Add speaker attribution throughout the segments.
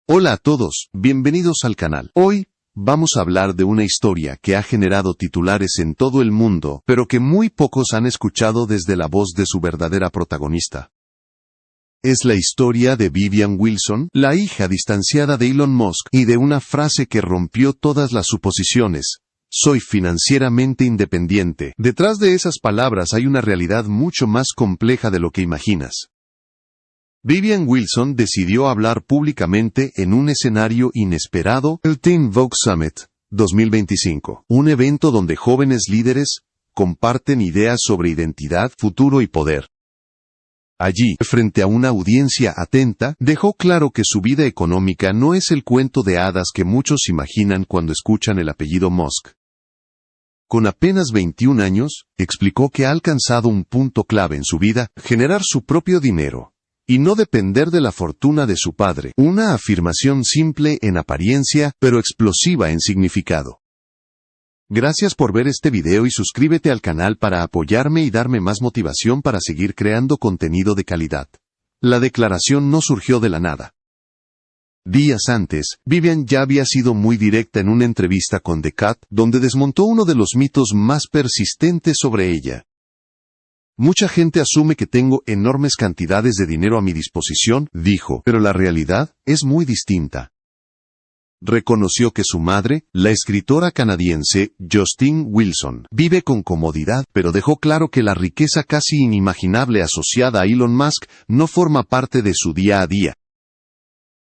Speaker 1: Hola a todos, bienvenidos al canal. Hoy vamos a hablar de una historia que ha generado titulares en todo el mundo, pero que muy pocos han escuchado desde la voz de su verdadera protagonista. Es la historia de Vivian Wilson, la hija distanciada de Elon Musk, y de una frase que rompió todas las suposiciones: soy financieramente independiente. Detrás de esas palabras hay una realidad mucho más compleja de lo que imaginas. Vivian Wilson decidió hablar públicamente en un escenario inesperado, el Teen Vogue Summit 2025, un evento donde jóvenes líderes comparten ideas sobre identidad, futuro y poder. Allí, frente a una audiencia atenta, dejó claro que su vida económica no es el cuento de hadas que muchos imaginan cuando escuchan el apellido Musk. Con apenas 21 años, explicó que ha alcanzado un punto clave en su vida: generar su propio dinero y no depender de la fortuna de su padre. Una afirmación simple en apariencia, pero explosiva en significado. Gracias por ver este video y suscríbete al canal para apoyarme y darme más motivación para seguir creando contenido de calidad. La declaración no surgió de la nada. Días antes, Vivian ya había sido muy directa en una entrevista con The Cut, donde desmontó uno de los mitos más persistentes sobre ella. Mucha gente asume que tengo enormes cantidades de dinero a mi disposición, dijo, pero la realidad es muy distinta. Reconoció que su madre, la escritora canadiense Justine Wilson, vive con comodidad, pero dejó claro que la riqueza casi inimaginable asociada a Elon Musk no forma parte de su día a día.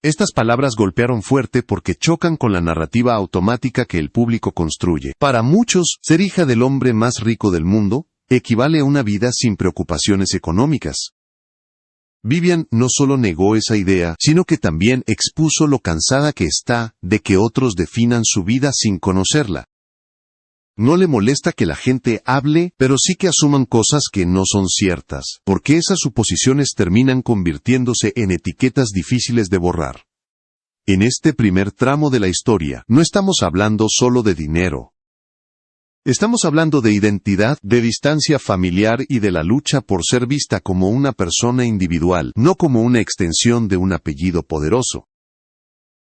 Speaker 1: Estas palabras golpearon fuerte porque chocan con la narrativa automática que el público construye. Para muchos, ser hija del hombre más rico del mundo equivale a una vida sin preocupaciones económicas. Vivian no solo negó esa idea, sino que también expuso lo cansada que está de que otros definan su vida sin conocerla. No le molesta que la gente hable, pero sí que asuman cosas que no son ciertas, porque esas suposiciones terminan convirtiéndose en etiquetas difíciles de borrar. En este primer tramo de la historia, no estamos hablando solo de dinero. Estamos hablando de identidad, de distancia familiar y de la lucha por ser vista como una persona individual, no como una extensión de un apellido poderoso.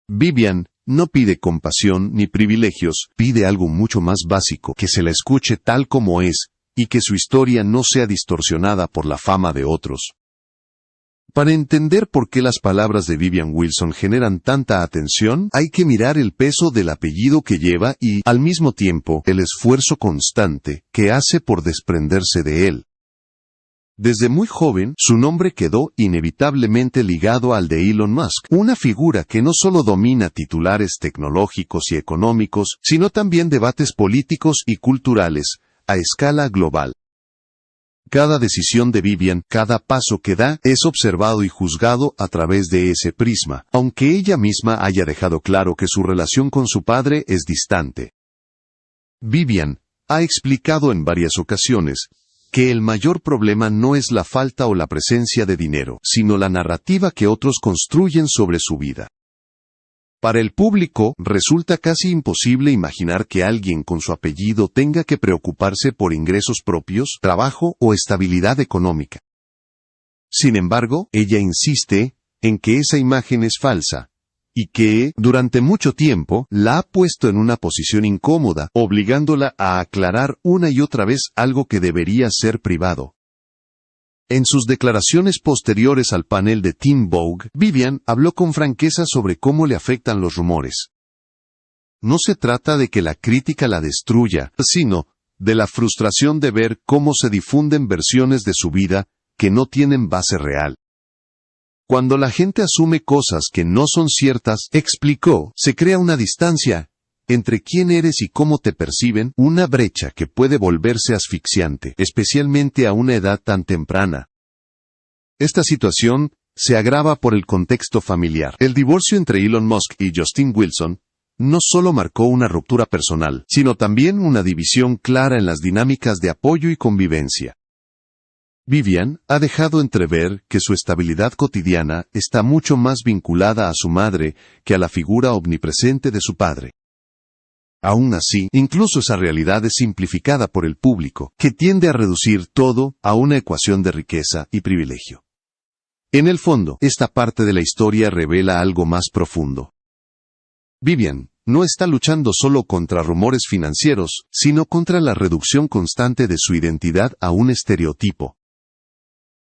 Speaker 1: Vivian no pide compasión ni privilegios, pide algo mucho más básico: que se la escuche tal como es, y que su historia no sea distorsionada por la fama de otros. Para entender por qué las palabras de Vivian Wilson generan tanta atención, hay que mirar el peso del apellido que lleva y, al mismo tiempo, el esfuerzo constante que hace por desprenderse de él. Desde muy joven, su nombre quedó inevitablemente ligado al de Elon Musk, una figura que no solo domina titulares tecnológicos y económicos, sino también debates políticos y culturales, a escala global. Cada decisión de Vivian, cada paso que da, es observado y juzgado a través de ese prisma, aunque ella misma haya dejado claro que su relación con su padre es distante. Vivian ha explicado en varias ocasiones que el mayor problema no es la falta o la presencia de dinero, sino la narrativa que otros construyen sobre su vida. Para el público, resulta casi imposible imaginar que alguien con su apellido tenga que preocuparse por ingresos propios, trabajo o estabilidad económica. Sin embargo, ella insiste en que esa imagen es falsa, y que, durante mucho tiempo, la ha puesto en una posición incómoda, obligándola a aclarar una y otra vez algo que debería ser privado. En sus declaraciones posteriores al panel de Teen Vogue, Vivian habló con franqueza sobre cómo le afectan los rumores. No se trata de que la crítica la destruya, sino de la frustración de ver cómo se difunden versiones de su vida que no tienen base real. Cuando la gente asume cosas que no son ciertas, explicó, se crea una distancia entre quién eres y cómo te perciben, una brecha que puede volverse asfixiante, especialmente a una edad tan temprana. Esta situación se agrava por el contexto familiar. El divorcio entre Elon Musk y Justine Wilson no solo marcó una ruptura personal, sino también una división clara en las dinámicas de apoyo y convivencia. Vivian ha dejado entrever que su estabilidad cotidiana está mucho más vinculada a su madre que a la figura omnipresente de su padre. Aún así, incluso esa realidad es simplificada por el público, que tiende a reducir todo a una ecuación de riqueza y privilegio. En el fondo, esta parte de la historia revela algo más profundo. Vivian no está luchando solo contra rumores financieros, sino contra la reducción constante de su identidad a un estereotipo.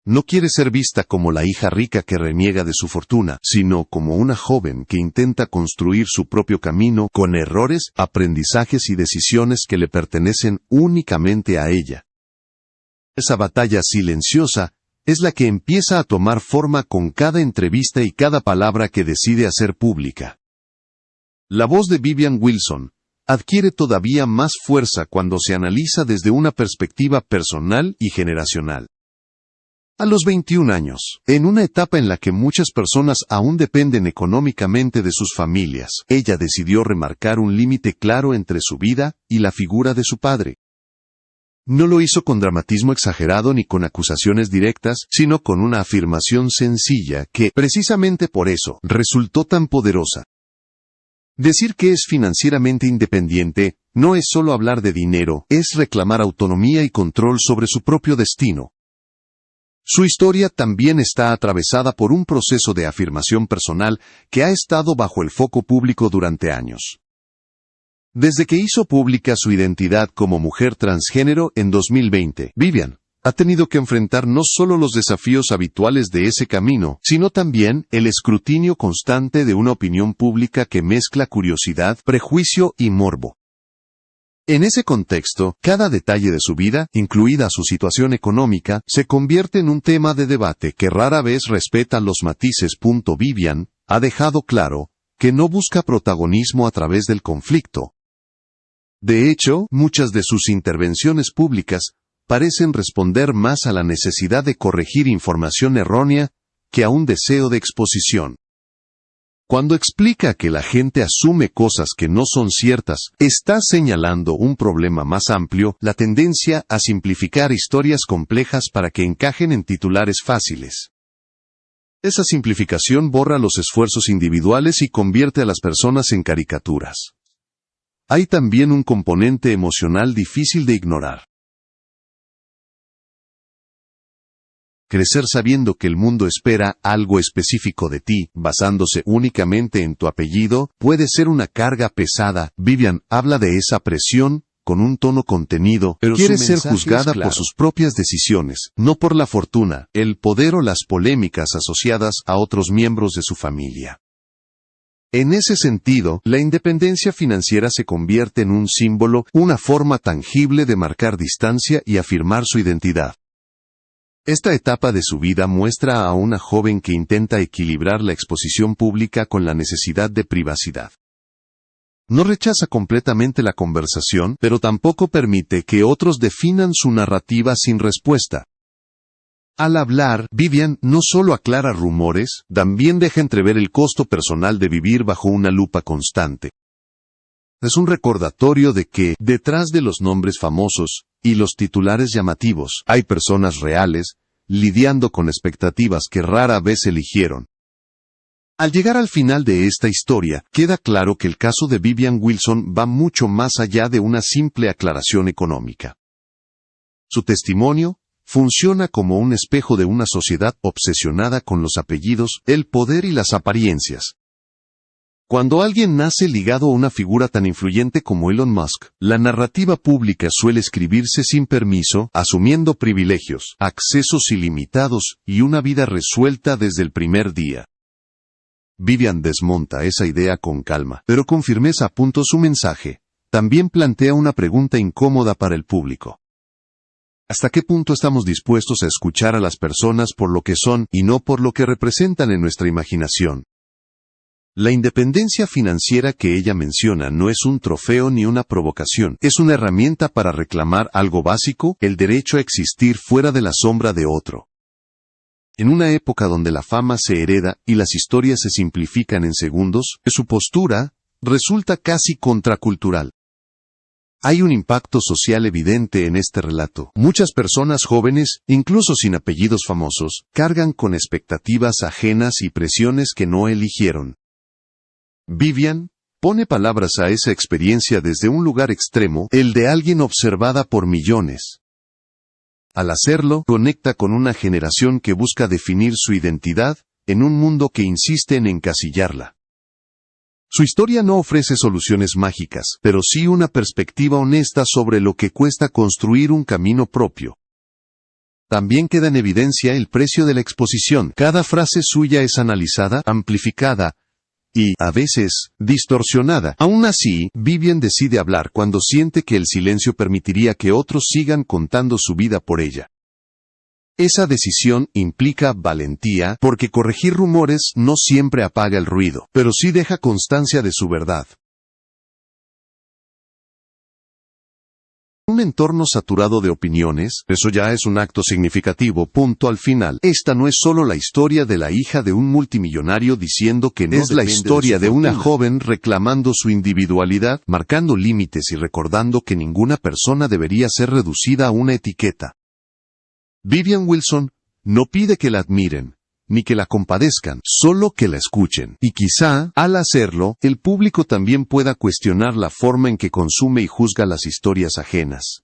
Speaker 1: No quiere ser vista como la hija rica que reniega de su fortuna, sino como una joven que intenta construir su propio camino con errores, aprendizajes y decisiones que le pertenecen únicamente a ella. Esa batalla silenciosa es la que empieza a tomar forma con cada entrevista y cada palabra que decide hacer pública. La voz de Vivian Wilson adquiere todavía más fuerza cuando se analiza desde una perspectiva personal y generacional. A los 21 años, en una etapa en la que muchas personas aún dependen económicamente de sus familias, ella decidió remarcar un límite claro entre su vida y la figura de su padre. No lo hizo con dramatismo exagerado ni con acusaciones directas, sino con una afirmación sencilla que, precisamente por eso, resultó tan poderosa. Decir que es financieramente independiente no es solo hablar de dinero, es reclamar autonomía y control sobre su propio destino. Su historia también está atravesada por un proceso de afirmación personal que ha estado bajo el foco público durante años. Desde que hizo pública su identidad como mujer transgénero en 2020, Vivian ha tenido que enfrentar no solo los desafíos habituales de ese camino, sino también el escrutinio constante de una opinión pública que mezcla curiosidad, prejuicio y morbo. En ese contexto, cada detalle de su vida, incluida su situación económica, se convierte en un tema de debate que rara vez respeta los matices. Vivian ha dejado claro que no busca protagonismo a través del conflicto. De hecho, muchas de sus intervenciones públicas parecen responder más a la necesidad de corregir información errónea que a un deseo de exposición. Cuando explica que la gente asume cosas que no son ciertas, está señalando un problema más amplio, la tendencia a simplificar historias complejas para que encajen en titulares fáciles. Esa simplificación borra los esfuerzos individuales y convierte a las personas en caricaturas. Hay también un componente emocional difícil de ignorar. Crecer sabiendo que el mundo espera algo específico de ti, basándose únicamente en tu apellido, puede ser una carga pesada. Vivian habla de esa presión con un tono contenido, pero quiere ser juzgada por sus propias decisiones, no por la fortuna, el poder o las polémicas asociadas a otros miembros de su familia. En ese sentido, la independencia financiera se convierte en un símbolo, una forma tangible de marcar distancia y afirmar su identidad. Esta etapa de su vida muestra a una joven que intenta equilibrar la exposición pública con la necesidad de privacidad. No rechaza completamente la conversación, pero tampoco permite que otros definan su narrativa sin respuesta. Al hablar, Vivian no solo aclara rumores, también deja entrever el costo personal de vivir bajo una lupa constante. Es un recordatorio de que, detrás de los nombres famosos y los titulares llamativos, hay personas reales, lidiando con expectativas que rara vez eligieron. Al llegar al final de esta historia, queda claro que el caso de Vivian Wilson va mucho más allá de una simple aclaración económica. Su testimonio funciona como un espejo de una sociedad obsesionada con los apellidos, el poder y las apariencias. Cuando alguien nace ligado a una figura tan influyente como Elon Musk, la narrativa pública suele escribirse sin permiso, asumiendo privilegios, accesos ilimitados y una vida resuelta desde el primer día. Vivian desmonta esa idea con calma, pero con firmeza. Su mensaje también plantea una pregunta incómoda para el público. ¿Hasta qué punto estamos dispuestos a escuchar a las personas por lo que son y no por lo que representan en nuestra imaginación? La independencia financiera que ella menciona no es un trofeo ni una provocación, es una herramienta para reclamar algo básico, el derecho a existir fuera de la sombra de otro. En una época donde la fama se hereda y las historias se simplifican en segundos, su postura resulta casi contracultural. Hay un impacto social evidente en este relato. Muchas personas jóvenes, incluso sin apellidos famosos, cargan con expectativas ajenas y presiones que no eligieron. Vivian pone palabras a esa experiencia desde un lugar extremo, el de alguien observada por millones. Al hacerlo, conecta con una generación que busca definir su identidad en un mundo que insiste en encasillarla. Su historia no ofrece soluciones mágicas, pero sí una perspectiva honesta sobre lo que cuesta construir un camino propio. También queda en evidencia el precio de la exposición. Cada frase suya es analizada, amplificada y, a veces, distorsionada. Aún así, Vivian decide hablar cuando siente que el silencio permitiría que otros sigan contando su vida por ella. Esa decisión implica valentía, porque corregir rumores no siempre apaga el ruido, pero sí deja constancia de su verdad. Un entorno saturado de opiniones, eso ya es un acto significativo. Al final, esta no es solo la historia de la hija de un multimillonario diciendo que no, es la historia de una joven reclamando su individualidad, marcando límites y recordando que ninguna persona debería ser reducida a una etiqueta. Vivian Wilson no pide que la admiren, ni que la compadezcan, solo que la escuchen. Y quizá, al hacerlo, el público también pueda cuestionar la forma en que consume y juzga las historias ajenas.